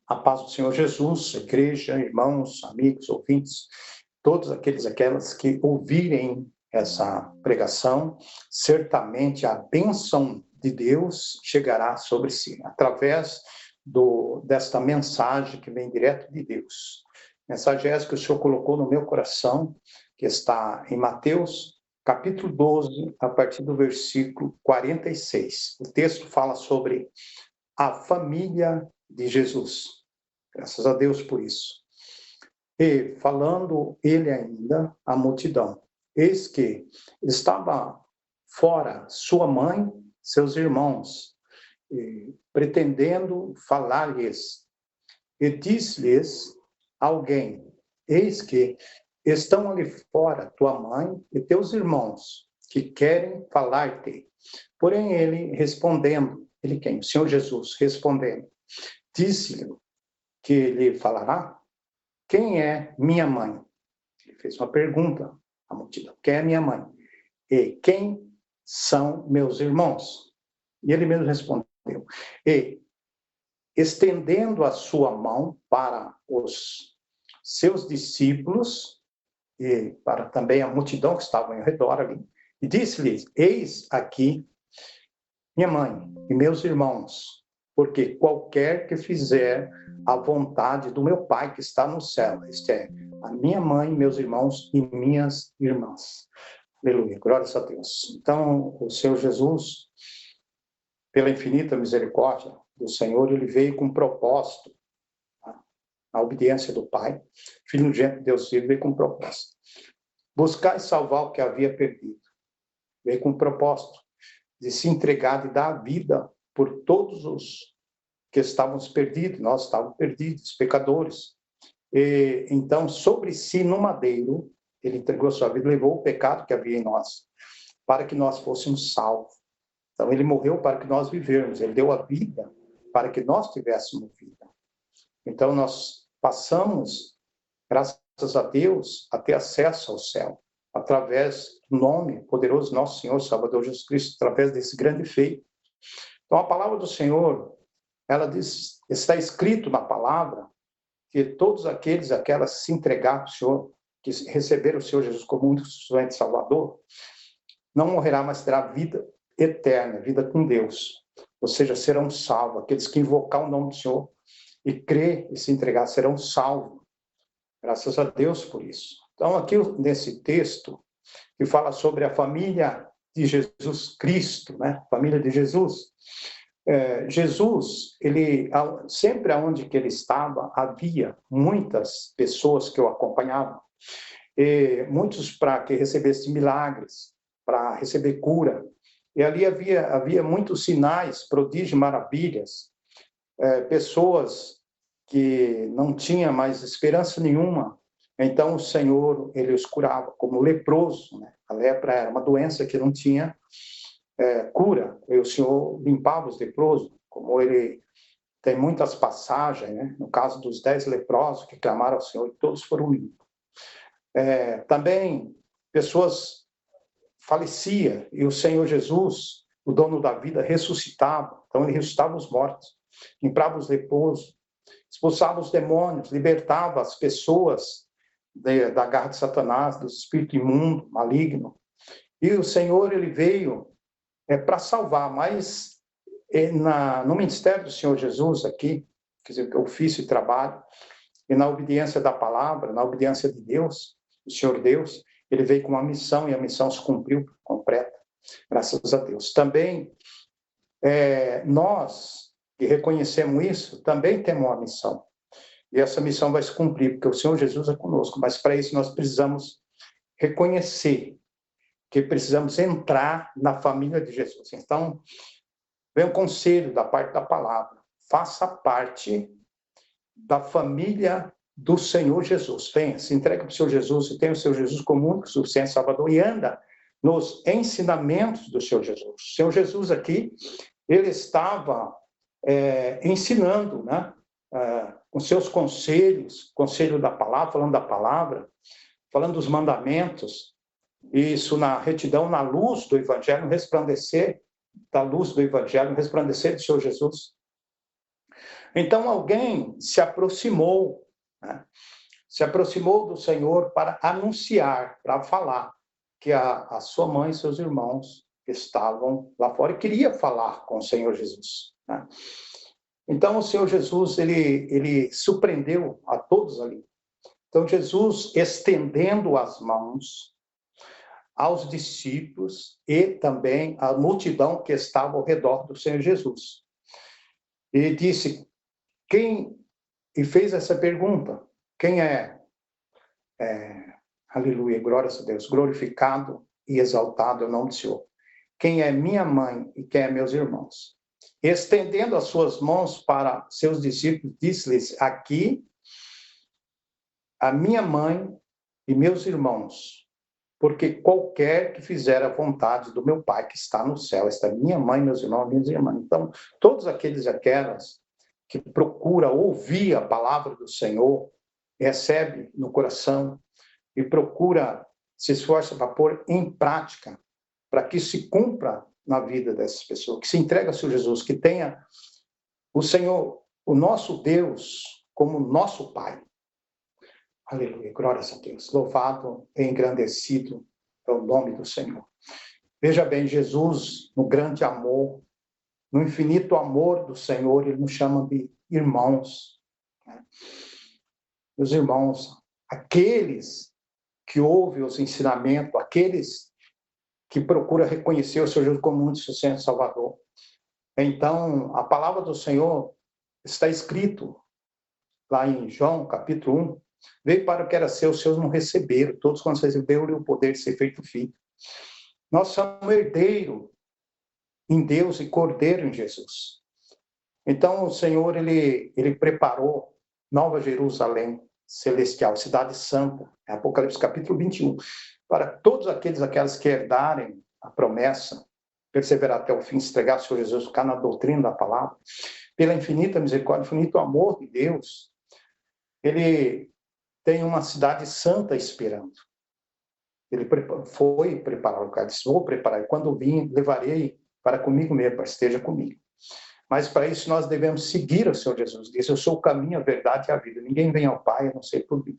A paz do Senhor Jesus, igreja, irmãos, amigos, ouvintes, todos aquelas que ouvirem essa pregação, certamente a bênção de Deus chegará sobre si, através desta mensagem que vem direto de Deus. Mensagem essa que o Senhor colocou no meu coração, que está em Mateus, capítulo 12, a partir do versículo 46. O texto fala sobre a família de Jesus. Graças a Deus por isso. E falando ele ainda à multidão, eis que estava fora sua mãe, seus irmãos, pretendendo falar-lhes. E disse-lhes alguém, eis que estão ali fora tua mãe e teus irmãos, que querem falar-te. Porém ele respondendo, ele quem? O Senhor Jesus respondendo, disse-lhe que lhe falará, quem é minha mãe? Ele fez uma pergunta à multidão, quem é minha mãe? E quem são meus irmãos? E ele mesmo respondeu, e estendendo a sua mão para os seus discípulos, e para também a multidão que estava ao redor ali, e disse-lhes, eis aqui minha mãe e meus irmãos, porque qualquer que fizer a vontade do meu Pai que está no céu, este é, a minha mãe, meus irmãos e minhas irmãs. Aleluia, glórias a Deus. Então, o Senhor Jesus, pela infinita misericórdia do Senhor, ele veio com um propósito, a obediência do Pai, Filho de Deus vivo, veio com um propósito. Buscar e salvar o que havia perdido. Veio com um propósito de se entregar, de dar a vida por todos os que estávamos perdidos, nós estávamos perdidos, pecadores. E, então, sobre si, no madeiro, ele entregou a sua vida, levou o pecado que havia em nós, para que nós fôssemos salvos. Então, ele morreu para que nós vivêssemos, ele deu a vida para que nós tivéssemos vida. Então, nós passamos, graças a Deus, a ter acesso ao céu, através do nome poderoso nosso Senhor Salvador Jesus Cristo, através desse grande feito. Então, a palavra do Senhor, ela diz, está escrito na palavra, que todos aquelas que se entregaram ao Senhor, que receberam o Senhor Jesus como único suficiente Salvador, não morrerá, mas terá vida eterna, vida com Deus. Ou seja, serão salvos. Aqueles que invocar o nome do Senhor e crer e se entregar serão salvos. Graças a Deus por isso. Então, aqui nesse texto, que fala sobre a família de Jesus Cristo, né? Família de Jesus. Jesus, ele, sempre aonde que ele estava, havia muitas pessoas que o acompanhavam. E muitos para que recebessem milagres, para receber cura. E ali havia muitos sinais, prodígios, maravilhas. Pessoas que não tinham mais esperança nenhuma. Então, o Senhor, ele os curava, como leproso, né? A lepra era uma doença que não tinha cura, e o Senhor limpava os leprosos, como ele tem muitas passagens, né? No caso dos 10 leprosos que clamaram ao Senhor, e todos foram limpos. Também, pessoas faleciam, e o Senhor Jesus, o dono da vida, ressuscitava. Então, ele ressuscitava os mortos, limpava os leprosos, expulsava os demônios, libertava as pessoas da garra de Satanás, do espírito imundo, maligno. E o Senhor, ele veio para salvar, mas no ministério do Senhor Jesus aqui, quer dizer, ofício e trabalho, e na obediência da palavra, na obediência de Deus, o Senhor Deus, ele veio com uma missão, e a missão se cumpriu completa, graças a Deus. Também, nós que reconhecemos isso, também temos uma missão. E essa missão vai se cumprir, porque o Senhor Jesus é conosco. Mas para isso nós precisamos reconhecer que precisamos entrar na família de Jesus. Então, vem um conselho da parte da palavra. Faça parte da família do Senhor Jesus. Venha, se entregue para o Senhor Jesus, e tenha o Senhor Jesus como único, suficiente Salvador, e anda nos ensinamentos do Senhor Jesus. O Senhor Jesus aqui, ele estava ensinando, né? Com seus conselhos, conselho da palavra, falando dos mandamentos, isso na retidão, na luz do Evangelho, resplandecer da luz do Evangelho, resplandecer do Senhor Jesus. Então alguém se aproximou, né? Se aproximou do Senhor para anunciar, para falar que a sua mãe e seus irmãos estavam lá fora e queria falar com o Senhor Jesus, né? Então o Senhor Jesus, ele surpreendeu a todos ali. Então Jesus, estendendo as mãos aos discípulos e também à multidão que estava ao redor do Senhor Jesus, ele disse, e fez essa pergunta, quem aleluia, glórias a Deus, glorificado e exaltado é o nome do Senhor. Quem é minha mãe e quem é meus irmãos? Estendendo as suas mãos para seus discípulos, disse-lhes, aqui a minha mãe e meus irmãos, porque qualquer que fizer a vontade do meu Pai que está no céu, esta é minha mãe, meus irmãos, minhas irmãs. Então, todos aqueles e aquelas que procura ouvir a palavra do Senhor, recebe no coração e procura, se esforça para pôr em prática, para que se cumpra na vida dessas pessoas, que se entrega ao Senhor Jesus, que tenha o Senhor, o nosso Deus, como nosso Pai. Aleluia, glórias a Deus. Louvado e engrandecido é o nome do Senhor. Veja bem, Jesus, no grande amor, no infinito amor do Senhor, ele nos chama de irmãos. Meus irmãos, aqueles que ouvem os ensinamentos, aqueles que procuram reconhecer o Senhor Jesus como único e suficiente Salvador. Então, a palavra do Senhor está escrito lá em João, capítulo 1, veio para o que era seu, os seus não receberam, todos quando receberam o poder de ser feito filho. Nós somos herdeiros em Deus e cordeiro em Jesus. Então, o Senhor, ele preparou Nova Jerusalém celestial, cidade santa, Apocalipse capítulo 21, para todos aquelas que herdarem a promessa, perseverar até o fim, se entregar ao Senhor Jesus, ficar na doutrina da palavra, pela infinita misericórdia, infinito amor de Deus, ele tem uma cidade santa esperando. Ele foi preparar o lugar, disse, vou preparar, e quando vim, levarei para comigo mesmo, para esteja comigo. Mas para isso nós devemos seguir o Senhor Jesus. Diz, eu sou o caminho, a verdade e a vida. Ninguém vem ao Pai, a não ser por mim.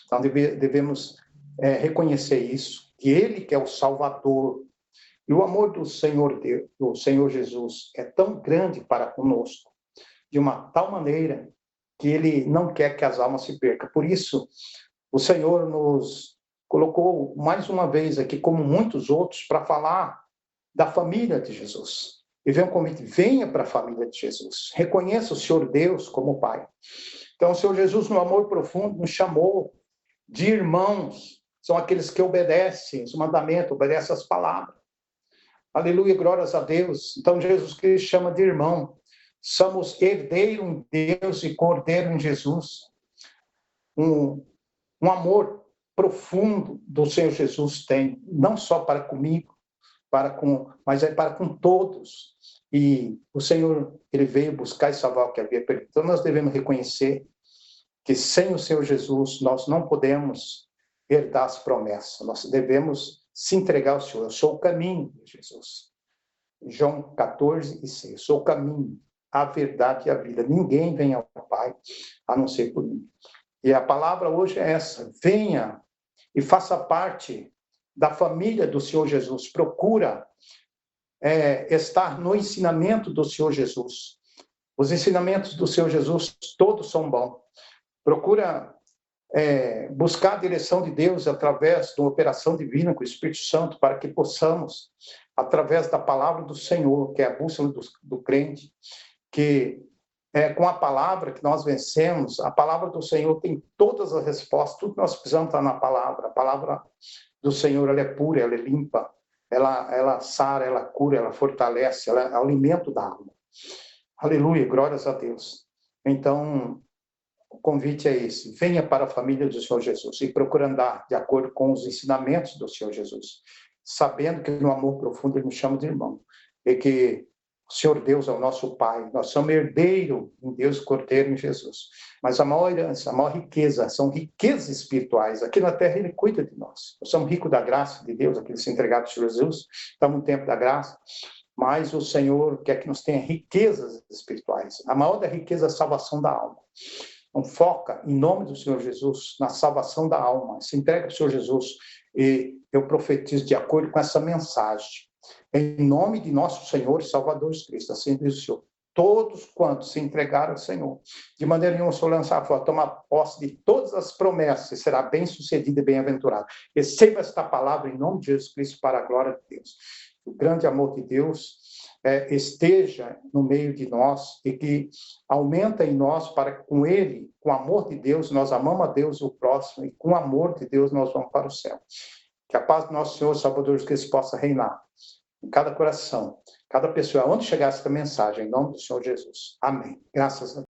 Então devemos reconhecer isso, que Ele que é o Salvador. E o amor do Senhor Deus, do Senhor Jesus é tão grande para conosco, de uma tal maneira que Ele não quer que as almas se percam. Por isso, o Senhor nos colocou mais uma vez aqui, como muitos outros, para falar da família de Jesus. E vem um convite, venha para a família de Jesus. Reconheça o Senhor Deus como Pai. Então, o Senhor Jesus, no amor profundo, nos chamou de irmãos. São aqueles que obedecem os mandamentos, obedecem as palavras. Aleluia, glórias a Deus. Então, Jesus Cristo chama de irmão. Somos herdeiro em Deus e cordeiro em Jesus. Um amor profundo do Senhor Jesus tem, não só para comigo, mas é para com todos. E o Senhor, ele veio buscar e salvar o que havia perdido. Então nós devemos reconhecer que sem o Senhor Jesus nós não podemos herdar as promessas. Nós devemos se entregar ao Senhor. Eu sou o caminho de Jesus. João 14:6. Eu sou o caminho, a verdade e a vida. Ninguém vem ao Pai a não ser por mim. E a palavra hoje é essa. Venha e faça parte da família do Senhor Jesus. Procura estar no ensinamento do Senhor Jesus. Os ensinamentos do Senhor Jesus todos são bons. Procura buscar a direção de Deus através de uma operação divina com o Espírito Santo, para que possamos, através da palavra do Senhor, que é a bússola do crente, que com a palavra que nós vencemos. A palavra do Senhor tem todas as respostas, tudo que nós precisamos está na palavra. A palavra do Senhor, ela é pura, ela é limpa, ela sara, ela cura, ela fortalece, ela é o alimento da alma. Aleluia, glórias a Deus. Então, o convite é esse: venha para a família do Senhor Jesus e procure andar de acordo com os ensinamentos do Senhor Jesus, sabendo que no amor profundo Ele nos chama de irmão, e que o Senhor Deus é o nosso Pai, nós somos herdeiros em Deus, cordeiro em Jesus. Mas a maior herança, a maior riqueza, são riquezas espirituais. Aqui na terra Ele cuida de nós. Nós somos ricos da graça de Deus, aqueles se entregaram ao Senhor Jesus, estamos no tempo da graça. mas o Senhor quer que nós tenha riquezas espirituais. A maior da riqueza é a salvação da alma. Então, foca, em nome do Senhor Jesus, na salvação da alma. Se entrega ao Senhor Jesus e eu profetizo de acordo com essa mensagem. Em nome de nosso Senhor e Salvador Jesus Cristo, assim diz o Senhor. Todos quantos se entregaram ao Senhor, de maneira nenhuma, o Senhor lançar fora, tomar posse de todas as promessas, e será bem-sucedido e bem-aventurado. Receba esta palavra em nome de Jesus Cristo para a glória de Deus. O grande amor de Deus esteja no meio de nós e que aumenta em nós para que com Ele, com o amor de Deus, nós amamos a Deus e o próximo e com o amor de Deus nós vamos para o céu. Que a paz do nosso Senhor, Salvador Jesus Cristo, possa reinar em cada coração, cada pessoa, onde chegar essa mensagem, em nome do Senhor Jesus. Amém. Graças a Deus.